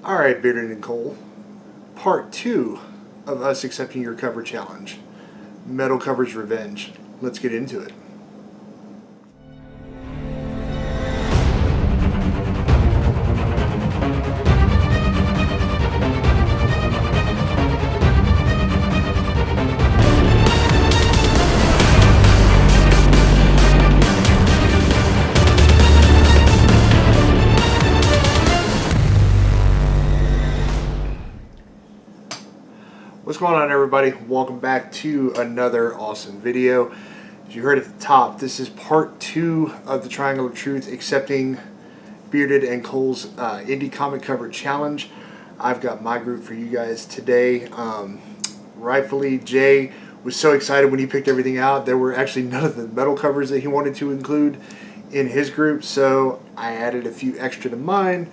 Alright, Bearded and Cole, part 2 of us accepting your cover challenge. Metal Cover's Revenge. Let's get into it. What's going on, everybody? Welcome back to another awesome video. As you heard at the top, this is part 2 of the Triangle of Truth accepting Bearded and Cole's indie comic cover challenge. I've got my group for you guys today. Rightfully, Jay was so excited when he picked everything out. There were actually none of the metal covers that he wanted to include in his group, so I added a few extra to mine,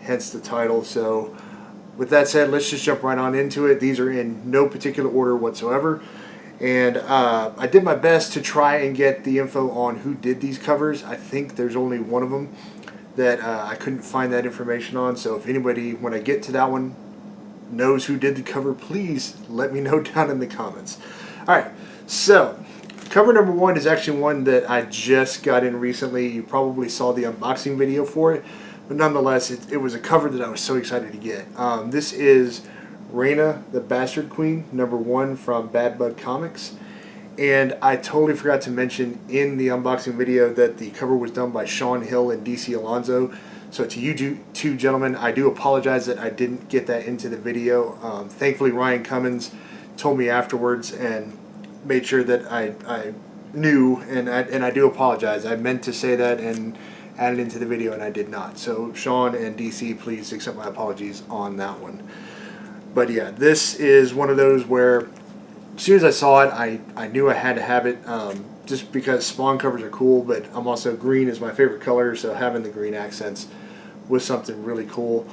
hence the title. So with that said, let's just jump right on into it. These are in no particular order whatsoever. And I did my best to try and get the info on who did these covers. I think there's only one of them that I couldn't find that information on. So if anybody, when I get to that one, knows who did the cover, please let me know down in the comments. Alright, so cover number 1 is actually one that I just got in recently. You probably saw the unboxing video for it. But nonetheless, it was a cover that I was so excited to get. This is Raina, the Bastard Queen, number 1 from Bad Bud Comics. And I totally forgot to mention in the unboxing video that the cover was done by Sean Hill and DC Alonso. So to you two gentlemen, I do apologize that I didn't get that into the video. Thankfully, Ryan Cummins told me afterwards and made sure that I knew, and I do apologize. I meant to say that and added into the video, and I did not. So Sean and DC, please accept my apologies on that one. But yeah, this is one of those where as soon as I saw it, I knew I had to have it, just because Spawn covers are cool, but I'm also, green is my favorite color, so having the green accents was something really cool.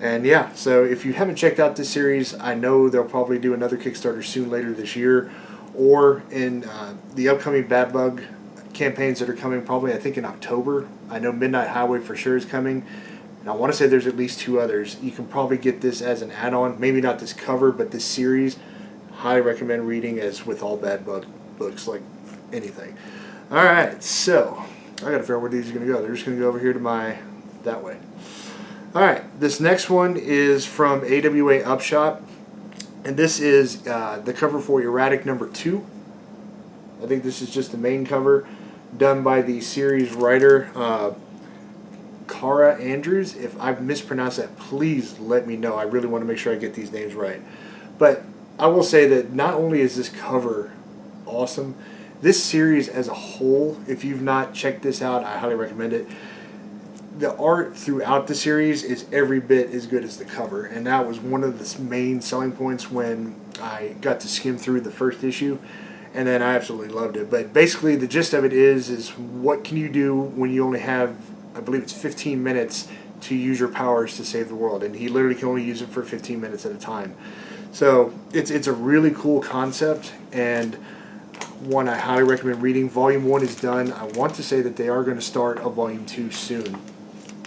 And yeah, so if you haven't checked out this series, I know they'll probably do another Kickstarter soon later this year, or in the upcoming Bad Bug campaigns that are coming probably, I think, in October. I know Midnight Highway for sure is coming, and I want to say there's at least 2 others. You can probably get this as an add-on, maybe not this cover, but this series. Highly recommend reading, as with all Bad Bug books, like anything. Alright, so I gotta figure out where these are gonna go. They're just gonna go over here to my, that way. Alright, this next one is from AWA Upshot, and this is the cover for Erratic number 2. I think this is just the main cover, done by the series writer Cara Andrews. If I've mispronounced that, please let me know. I really want to make sure I get these names right. But I will say that not only is this cover awesome, this series as a whole, if you've not checked this out, I highly recommend it. The art throughout the series is every bit as good as the cover, and that was one of the main selling points when I got to skim through the first issue. And then I absolutely loved it. But basically the gist of it is what can you do when you only have, I believe it's 15 minutes to use your powers to save the world. And he literally can only use it for 15 minutes at a time. So it's a really cool concept, and one I highly recommend reading. Volume 1 is done. I want to say that they are going to start a Volume 2 soon.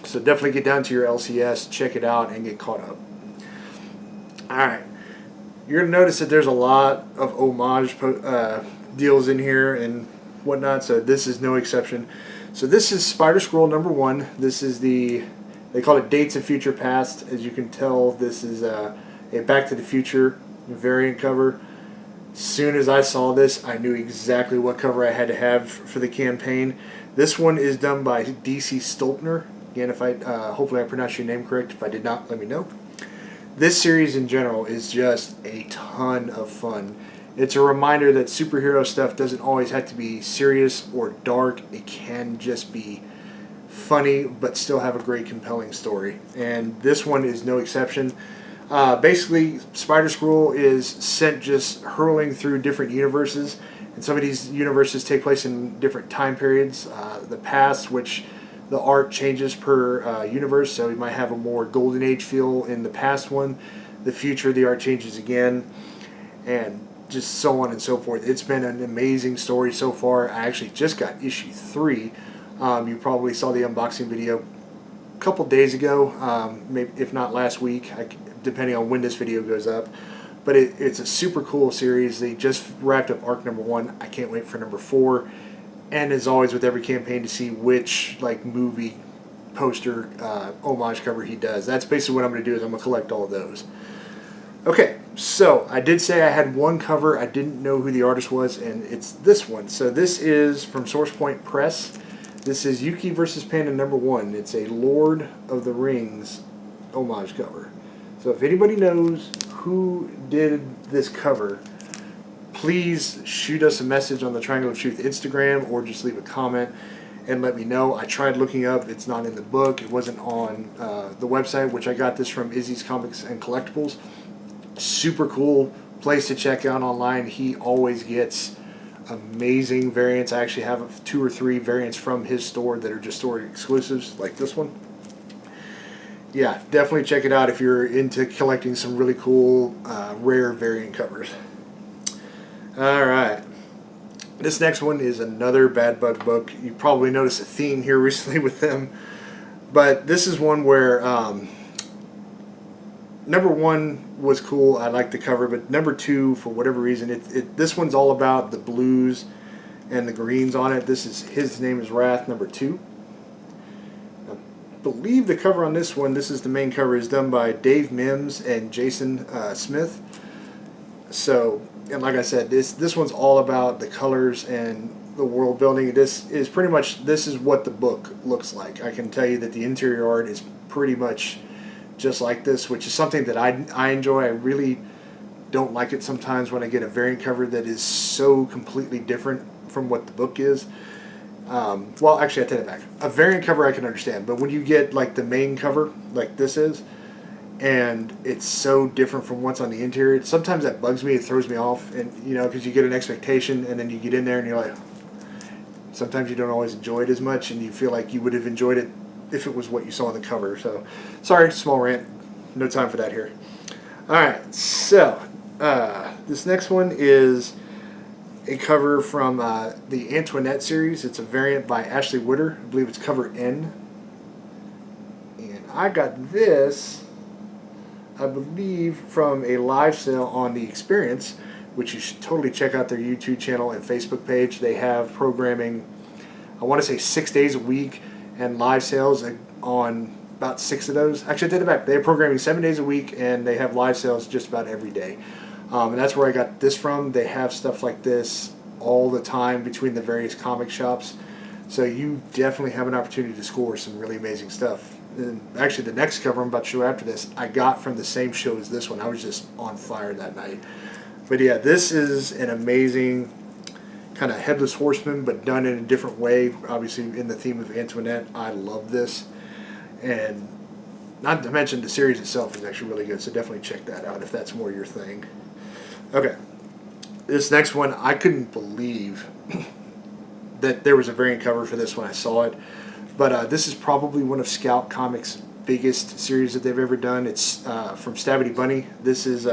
So definitely get down to your LCS, check it out, and get caught up. Alright. You're going to notice that there's a lot of homage deals in here and whatnot, so this is no exception. So this is Spider Scroll number 1. This is they call it Dates of Future Past. As you can tell, this is a Back to the Future variant cover. As soon as I saw this, I knew exactly what cover I had to have for the campaign. This one is done by DC Stolpner. Again, if hopefully I pronounced your name correct. If I did not, let me know. This series in general is just a ton of fun. It's a reminder that superhero stuff doesn't always have to be serious or dark. It can just be funny, but still have a great, compelling story. And this one is no exception. Basically, Spider Scroll is sent just hurling through different universes. And some of these universes take place in different time periods. The past, which the art changes per universe, so you might have a more golden age feel in the past one. The future, the art changes again, and just so on and so forth. It's been an amazing story so far. I actually just got issue 3. You probably saw the unboxing video couple days ago, maybe if not last week, depending on when this video goes up. But it's a super cool series. They just wrapped up arc number 1. I can't wait for number 4. And as always with every campaign, to see which like movie poster homage cover he does. That's basically what I'm going to do, is I'm going to collect all of those. Okay, so I did say I had one cover. I didn't know who the artist was, and it's this one. So this is from Source Point Press. This is Yuki versus Panda number 1. It's a Lord of the Rings homage cover. So if anybody knows who did this cover, please shoot us a message on the Triangle of Truth Instagram, or just leave a comment and let me know. I tried looking up. It's not in the book. It wasn't on the website, which I got this from Izzy's Comics and Collectibles. Super cool place to check out online. He always gets amazing variants. I actually have 2 or 3 variants from his store that are just store exclusives, like this one. Yeah, definitely check it out if you're into collecting some really cool rare variant covers. Alright, this next one is another Bad Bug book. You probably noticed a theme here recently with them, but this is one where number 1 was cool. I liked the cover, but number 2, for whatever reason, this one's all about the blues and the greens on it. This is His Name is Wrath number 2. I believe the cover on this one, this is the main cover, is done by Dave Mims and Jason Smith. So, and like I said, this one's all about the colors and the world building. This is pretty much, this is what the book looks like. I can tell you that the interior art is pretty much just like this, which is something that I enjoy. I really don't like it sometimes when I get a variant cover that is so completely different from what the book is. Well, actually, I take it back. A variant cover I can understand, but when you get like the main cover, like this is, and it's so different from what's on the interior, sometimes that bugs me. It throws me off, and you know, because you get an expectation, and then you get in there, and you're like, sometimes you don't always enjoy it as much, and you feel like you would have enjoyed it if it was what you saw on the cover. So, sorry, small rant. No time for that here. All right, so this next one is a cover from the Antoinette series. It's a variant by Ashley Witter. I believe it's cover N. And I got this, I believe, from a live sale on The Experience, which you should totally check out their YouTube channel and Facebook page. They have programming, I want to say 6 days a week, and live sales on about 6 of those. Actually, I take it back. They have programming 7 days a week, and they have live sales just about every day. And that's where I got this from. They have stuff like this all the time between the various comic shops. So you definitely have an opportunity to score some really amazing stuff. And actually, the next cover I'm about to show after this, I got from the same show as this one. I was just on fire that night. But yeah, this is an amazing kind of Headless Horseman, but done in a different way. Obviously, in the theme of Antoinette. I love this. And not to mention, the series itself is actually really good, so definitely check that out if that's more your thing. Okay. This next one, I couldn't believe that there was a variant cover for this when I saw it. But this is probably one of Scout Comics' biggest series that they've ever done. It's from Stabity Bunny. This is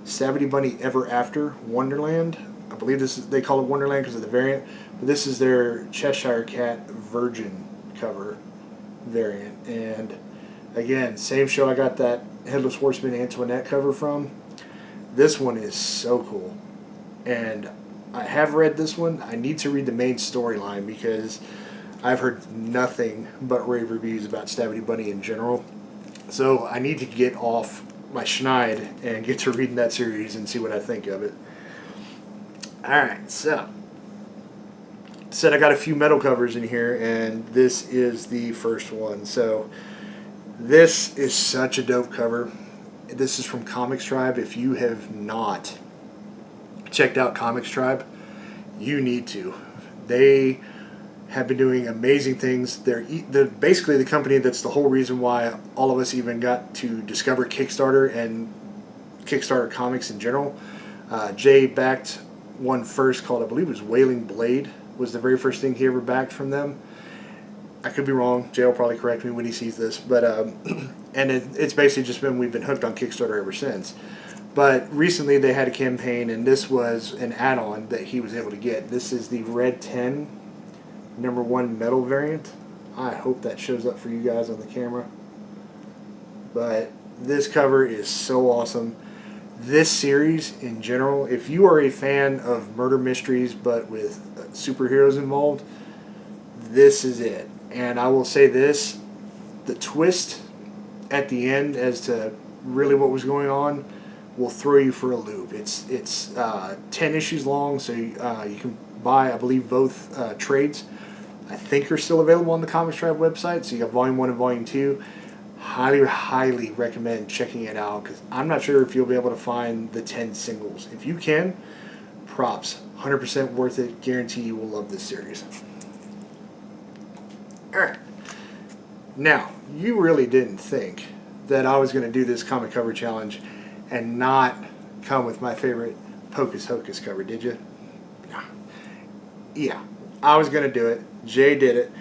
Stabity Bunny Ever After Wonderland. I believe they call it Wonderland because of the variant. But this is their Cheshire Cat Virgin cover variant. And again, same show I got that Headless Horseman Antoinette cover from. This one is so cool. And I have read this one. I need to read the main storyline because I've heard nothing but rave reviews about Stabity Bunny in general. So I need to get off my schneid and get to reading that series and see what I think of it. Alright, so I got a few metal covers in here, and this is the first one. So this is such a dope cover. This is from Comics Tribe. If you have not checked out Comics Tribe, you need to. They have been doing amazing things. They're basically the company that's the whole reason why all of us even got to discover Kickstarter and Kickstarter comics in general. Jay backed one first called, I believe it was Wailing Blade, was the very first thing he ever backed from them. I could be wrong. Jay will probably correct me when he sees this. But and it's basically just been, we've been hooked on Kickstarter ever since. But recently they had a campaign, and this was an add-on that he was able to get. This is the Red 10 #1 metal variant. I hope that shows up for you guys on the camera. But this cover is so awesome. This series in general, if you are a fan of murder mysteries but with superheroes involved, this is it. And I will say this, the twist at the end as to really what was going on will throw you for a loop. It's 10 issues long, so you can buy, I believe, both trades. I think are still available on the Comics Tribe website. So you got Volume 1 and Volume 2. Highly recommend checking it out because I'm not sure if you'll be able to find the 10 singles. If you can, props. 100% worth it. Guarantee you will love this series. Alright. Now, you really didn't think that I was going to do this comic cover challenge and not come with my favorite Pocus Hocus cover, did you? Yeah, I was going to do it. Jay did it.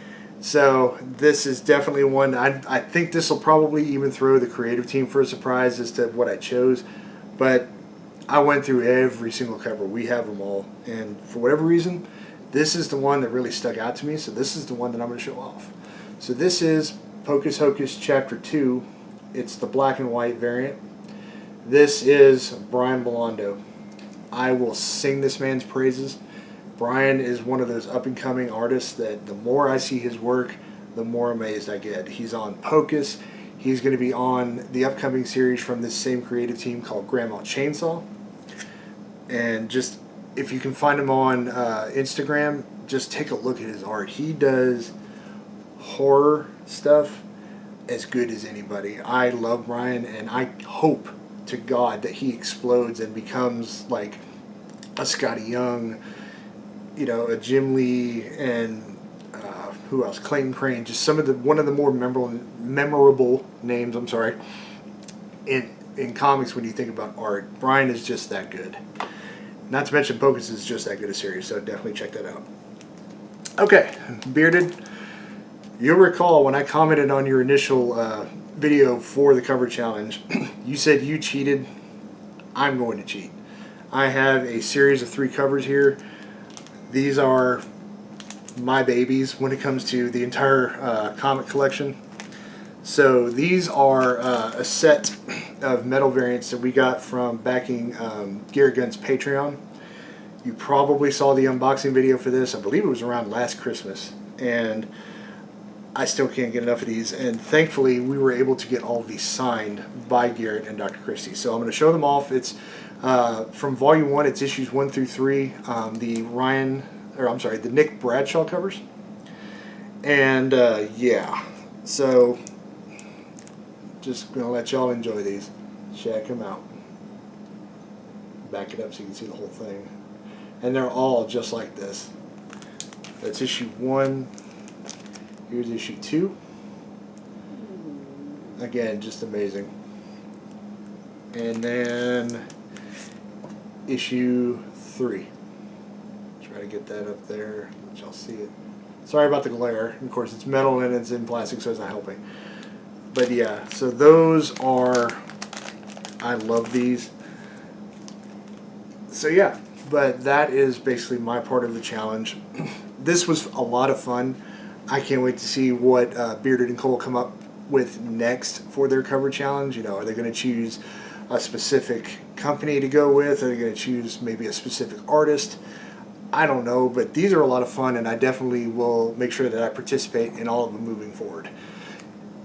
So this is definitely one, I think this will probably even throw the creative team for a surprise as to what I chose. But I went through every single cover. We have them all. And for whatever reason, this is the one that really stuck out to me. So this is the one that I'm going to show off. So this is Pocus Hocus Chapter 2. It's the black and white variant. This is Brian Bolando. I will sing this man's praises. Brian is one of those up-and-coming artists that the more I see his work, the more amazed I get. He's on Pocus. He's going to be on the upcoming series from this same creative team called Grandma Chainsaw. And just, if you can find him on Instagram, just take a look at his art. He does horror stuff as good as anybody. I love Brian, and I hope to God that he explodes and becomes like a Scotty Young, you know, a Jim Lee, and who else? Clayton Crane. Just one of the more memorable names. I'm sorry. In comics, when you think about art, Brian is just that good. Not to mention, Pocus is just that good a series. So definitely check that out. Okay, Bearded. You'll recall when I commented on your initial video for the cover challenge, you said you cheated. I'm going to cheat. I have a series of 3 covers here. These are my babies when it comes to the entire comic collection. So these are a set of metal variants that we got from backing Garrett Gunn's Patreon. You probably saw the unboxing video for this. I believe it was around last Christmas. And I still can't get enough of these. And thankfully, we were able to get all of these signed by Garrett and Dr. Christie. So I'm going to show them off. It's from Volume 1, it's issues 1 through 3. The Nick Bradshaw covers. And yeah, so just going to let y'all enjoy these. Check them out. Back it up so you can see the whole thing. And they're all just like this. That's issue 1. Here's issue 2. Again, just amazing. And then issue 3. Try to get that up there, let y'all see it. Sorry about the glare. Of course, it's metal and it's in plastic, so it's not helping. But yeah, so those are, I love these. So yeah, but that is basically my part of the challenge. This was a lot of fun. I can't wait to see what Bearded and Cole come up with next for their cover challenge. You know, are they going to choose a specific company to go with? Are they going to choose maybe a specific artist? I don't know, but these are a lot of fun, and I definitely will make sure that I participate in all of them moving forward.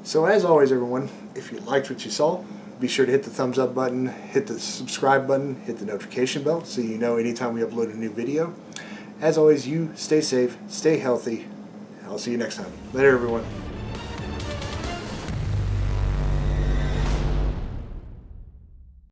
So as always, everyone, if you liked what you saw, be sure to hit the thumbs up button, hit the subscribe button, hit the notification bell so you know anytime we upload a new video. As always, you stay safe, stay healthy. I'll see you next time. Later, everyone.